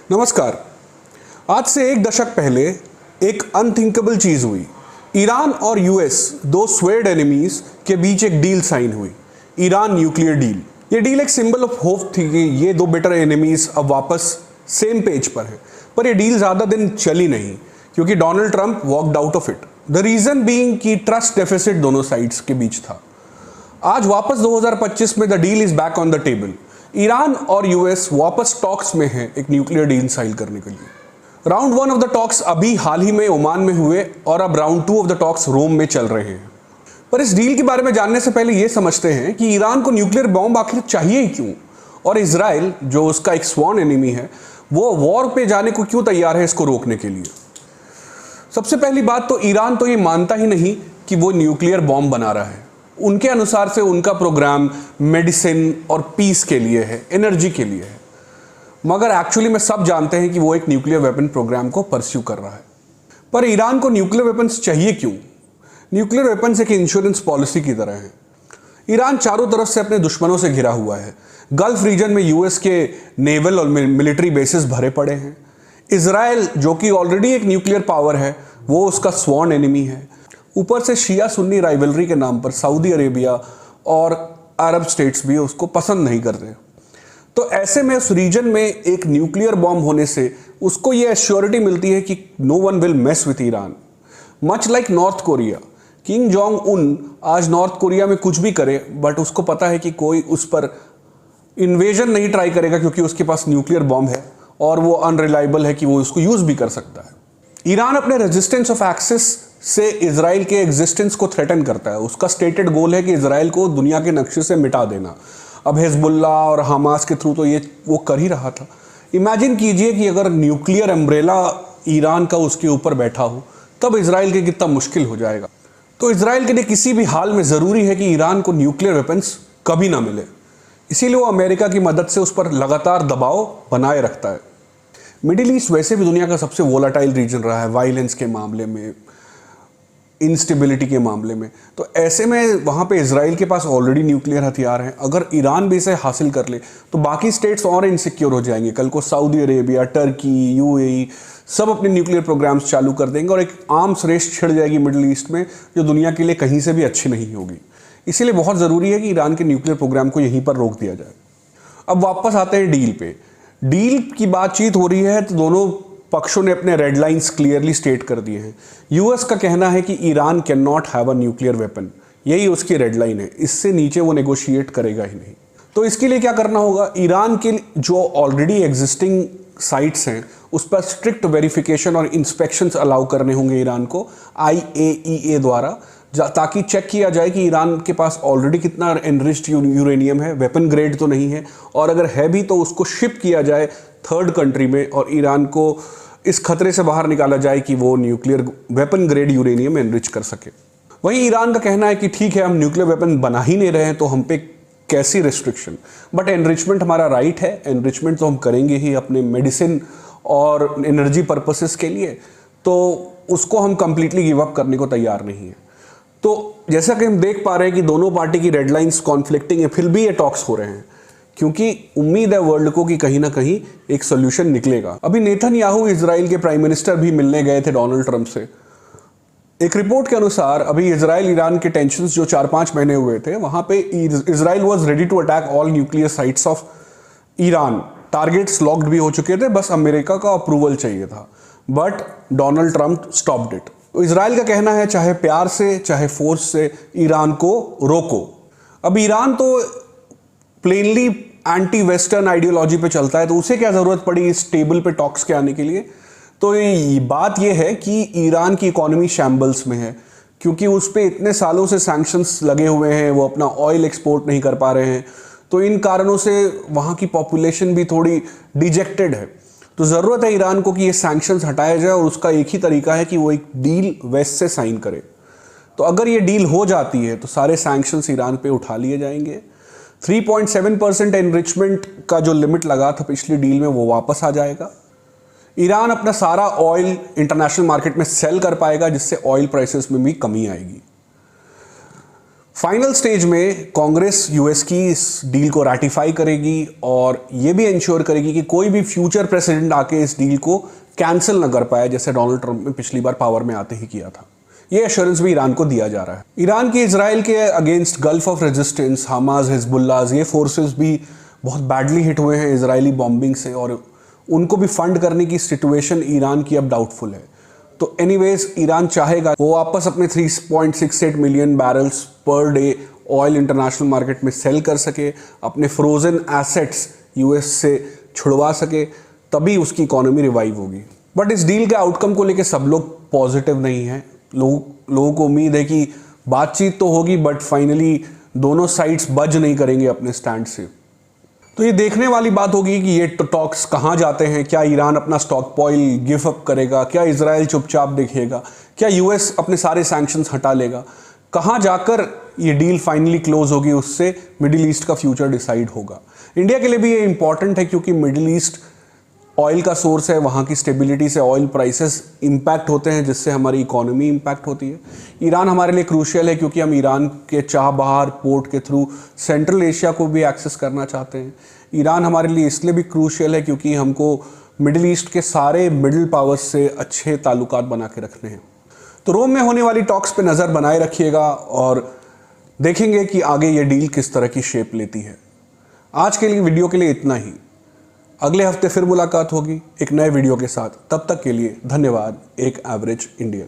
नमस्कार। आज से एक दशक पहले एक अनथिंकेबल चीज हुई। ईरान और यूएस, दो स्वेड एनिमीज के बीच एक डील साइन हुई, ईरान न्यूक्लियर डील। ये डील एक सिंबल ऑफ होप थी कि ये दो बेटर एनिमीज अब वापस सेम पेज पर हैं। पर ये डील ज्यादा दिन चली नहीं क्योंकि Donald Trump walked out of it. The reason being कि ट्रस्ट डेफिसिट दोनों साइड्स के बीच था। आज वापस 2025 में the deal is back on the table. Iran और यूएस वापस टॉक्स में हैं एक न्यूक्लियर डील साइन करने के लिए। राउंड 1 ऑफ द टॉक्स अभी हाल ही में ओमान में हुए और अब राउंड 2 ऑफ द टॉक्स रोम में चल रहे हैं। पर इस डील के बारे में जानने से पहले यह समझते हैं कि ईरान को न्यूक्लियर बॉम्ब आखिर चाहिए ही क्यों, और इजराइल जो उसका एक स्वॉन एनिमी है वो वॉर पे जाने को क्यों तैयार है इसको रोकने के लिए। सबसे पहली बात तो ईरान तो ये मानता ही नहीं कि वो न्यूक्लियर बॉम्ब बना रहा है। उनके अनुसार से उनका प्रोग्राम मेडिसिन और पीस के लिए है, एनर्जी के लिए है, मगर एक्चुअली में सब जानते हैं कि वो एक न्यूक्लियर वेपन प्रोग्राम को परस्यू कर रहा है। पर ईरान को न्यूक्लियर वेपन्स चाहिए क्यों? न्यूक्लियर वेपन्स एक इंश्योरेंस पॉलिसी की तरह है। ईरान चारों तरफ से अपने दुश्मनों से घिरा हुआ है। गल्फ रीजन में यूएस के नेवल और मिलिट्री बेसिस भरे पड़े हैं। इजराइल जो कि ऑलरेडी एक न्यूक्लियर पावर है, वो उसका स्वॉन एनिमी है। ऊपर से शिया सुन्नी राइवलरी के नाम पर सऊदी अरेबिया और अरब स्टेट्स भी उसको पसंद नहीं करते। तो ऐसे में उस रीजन में एक न्यूक्लियर बॉम्ब होने से उसको ये एश्योरिटी मिलती है कि no one will mess with Iran. Much like North Korea, Kim Jong Un आज नॉर्थ कोरिया में कुछ भी करे बट उसको पता है कि कोई उस पर इन्वेजन नहीं ट्राई करेगा क्योंकि उसके पास न्यूक्लियर बॉम्ब है और वो अनरिलायबल है कि वो उसको यूज भी कर सकता है। ईरान अपने रेजिस्टेंस ऑफ एक्सेस से इजराइल के एग्जिस्टेंस को थ्रेटन करता है। उसका स्टेटेड गोल है कि इजराइल को दुनिया के नक्शे से मिटा देना। अब हिजबुल्ला और हमास के थ्रू तो ये वो कर ही रहा था। इमेजिन कीजिए कि अगर न्यूक्लियर अम्ब्रेला ईरान का उसके ऊपर बैठा हो, तब इजराइल के कितना मुश्किल हो जाएगा। तो इजराइल के लिए किसी भी हाल में ज़रूरी है कि ईरान को न्यूक्लियर वेपन्स कभी ना मिले। इसीलिए वो अमेरिका की मदद से उस पर लगातार दबाव बनाए रखता है। मिडिल ईस्ट वैसे भी दुनिया का सबसे वोलाटाइल रीजन रहा है, वायलेंस के मामले में, इंस्टेबिलिटी के मामले में। तो ऐसे में वहाँ पे इजराइल के पास ऑलरेडी न्यूक्लियर हथियार हैं। अगर ईरान भी इसे हासिल कर ले तो बाकी स्टेट्स और इनसिक्योर हो जाएंगे। कल को सऊदी अरेबिया, टर्की, यूएई सब अपने न्यूक्लियर प्रोग्राम्स चालू कर देंगे और एक आर्म्स रेस छिड़ जाएगी मिडिल ईस्ट में, जो दुनिया के लिए कहीं से भी अच्छी नहीं होगी। इसीलिए बहुत ज़रूरी है कि ईरान के न्यूक्लियर प्रोग्राम को यहीं पर रोक दिया जाए। अब वापस आते हैं डील पे। डील की बातचीत हो रही है तो दोनों पक्षों ने अपने रेड लाइंस क्लियरली स्टेट कर दिए हैं। यूएस का कहना है कि Iran can not have a nuclear weapon, यही उसकी रेड लाइन है। इससे नीचे वो नेगोशिएट करेगा ही नहीं। तो इसके लिए क्या करना होगा? ईरान के जो ऑलरेडी एग्जिस्टिंग साइट्स हैं उस पर स्ट्रिक्ट वेरिफिकेशन और इंस्पेक्शंस अलाउ करने होंगे ईरान को IAEA द्वारा, ताकि चेक किया जाए कि ईरान के पास ऑलरेडी कितना एनरिच्ड यूरेनियम है, वेपन ग्रेड तो नहीं है, और अगर है भी तो उसको शिप किया जाए थर्ड कंट्री में और ईरान को इस खतरे से बाहर निकाला जाए कि वो nuclear weapon grade uranium enrich कर सके। वहीं ईरान का कहना है कि ठीक है, हम न्यूक्लियर वेपन बना ही नहीं रहे हैं तो हम पे कैसी रिस्ट्रिक्शन, बट एनरिचमेंट हमारा राइट है। एनरिचमेंट तो हम करेंगे ही अपने मेडिसिन और एनर्जी पर्पसेस के लिए, तो उसको हम कंप्लीटली गिव अप करने को तैयार नहीं है। तो जैसा कि हम देख पा रहे हैं कि दोनों पार्टी की रेड लाइंस कॉन्फ्लिक्टिंग है, फिर भी ये टॉक्स हो रहे हैं क्योंकि उम्मीद है वर्ल्ड को कि कहीं ना कहीं एक सोल्यूशन निकलेगा। अभी नेतन्याहू इजराइल के प्राइम मिनिस्टर भी मिलने गए थे डोनाल्ड ट्रंप से। एक रिपोर्ट के अनुसार अभी इजराइल ईरान के टेंशंस जो 4-5 महीने हुए थे, वहां पे Israel was ready to attack all nuclear sites of Iran. Targets locked भी हो चुके थे, बस अमेरिका का अप्रूवल चाहिए था, but Donald Trump stopped it. Israel का कहना है चाहे प्यार से चाहे फोर्स से ईरान को रोको। अब ईरान तो प्लेनली एंटी वेस्टर्न आइडियोलॉजी पे चलता है, तो उसे क्या जरूरत पड़ी इस टेबल पे टॉक्स के आने के लिए? तो ये बात ये है कि ईरान की इकोनॉमी शैम्बल्स में है क्योंकि उस पे इतने सालों से सैंक्शंस लगे हुए हैं, वो अपना ऑयल एक्सपोर्ट नहीं कर पा रहे हैं। तो इन कारणों से वहाँ की पॉपुलेशन भी थोड़ी डिजेक्टेड है। तो ज़रूरत है ईरान को कि ये सैंक्शंस हटाया जाए, और उसका एक ही तरीका है कि वो एक डील वेस्ट से साइन करे। तो अगर ये डील हो जाती है तो सारे सैंक्शंस ईरान पे उठा लिए जाएंगे। 3.7% एनरिचमेंट का जो लिमिट लगा था पिछली डील में वो वापस आ जाएगा। ईरान अपना सारा ऑयल इंटरनेशनल मार्केट में सेल कर पाएगा, जिससे ऑयल प्राइसेस में भी कमी आएगी। फाइनल स्टेज में कांग्रेस यूएस की इस डील को रैटिफाई करेगी और ये भी इंश्योर करेगी कि कोई भी फ्यूचर प्रेसिडेंट आके इस डील को कैंसिल ना कर पाए, जैसे डोनाल्ड ट्रंप ने पिछली बार पावर में आते ही किया था। ये एश्योरेंस भी ईरान को दिया जा रहा है। ईरान की इजराइल के against gulf of resistance, Hamas, Hezbollah, ये फोर्सेस भी बहुत बैडली हिट हुए हैं इजरायली बॉम्बिंग से और उनको भी फंड करने की सिचुएशन ईरान की अब डाउटफुल है। तो एनीवेज ईरान चाहेगा वो वापस अपने 3.68 million barrels per day oil international market में सेल कर सके, अपने फ्रोजन एसेट्स यूएस से छुड़वा सके, तभी उसकी इकोनॉमी रिवाइव होगी। बट इस डील के आउटकम को लेके सब लोग पॉजिटिव नहीं हैं। लोगों को उम्मीद है कि बातचीत तो होगी बट फाइनली दोनों साइड्स बज नहीं करेंगे अपने स्टैंड से। तो ये देखने वाली बात होगी कि ये टॉक्स कहाँ जाते हैं। क्या ईरान अपना स्टॉक पॉइल गिव अप करेगा, क्या इजराइल चुपचाप देखेगा, क्या यूएस अपने सारे सैंक्शंस हटा लेगा, कहाँ जाकर ये डील फाइनली क्लोज होगी, उससे मिडिल ईस्ट का फ्यूचर डिसाइड होगा। इंडिया के लिए भी ये इंपॉर्टेंट है क्योंकि मिडिल ईस्ट ऑयल का सोर्स है, वहाँ की स्टेबिलिटी से ऑयल प्राइसेस इंपैक्ट होते हैं जिससे हमारी इकोनॉमी इंपैक्ट होती है। ईरान हमारे लिए क्रूशियल है क्योंकि हम ईरान के चाबहार पोर्ट के थ्रू सेंट्रल एशिया को भी एक्सेस करना चाहते हैं। ईरान हमारे लिए इसलिए भी क्रूशियल है क्योंकि हमको मिडिल ईस्ट के सारे मिडिल पावर्स से अच्छे ताल्लुकात बना के रखने हैं। तो रोम में होने वाली टॉक्स पे नज़र बनाए रखिएगा और देखेंगे कि आगे ये डील किस तरह की शेप लेती है। आज के लिए वीडियो के लिए इतना ही। अगले हफ्ते फिर मुलाकात होगी एक नए वीडियो के साथ। तब तक के लिए धन्यवाद। एक एवरेज इंडियन।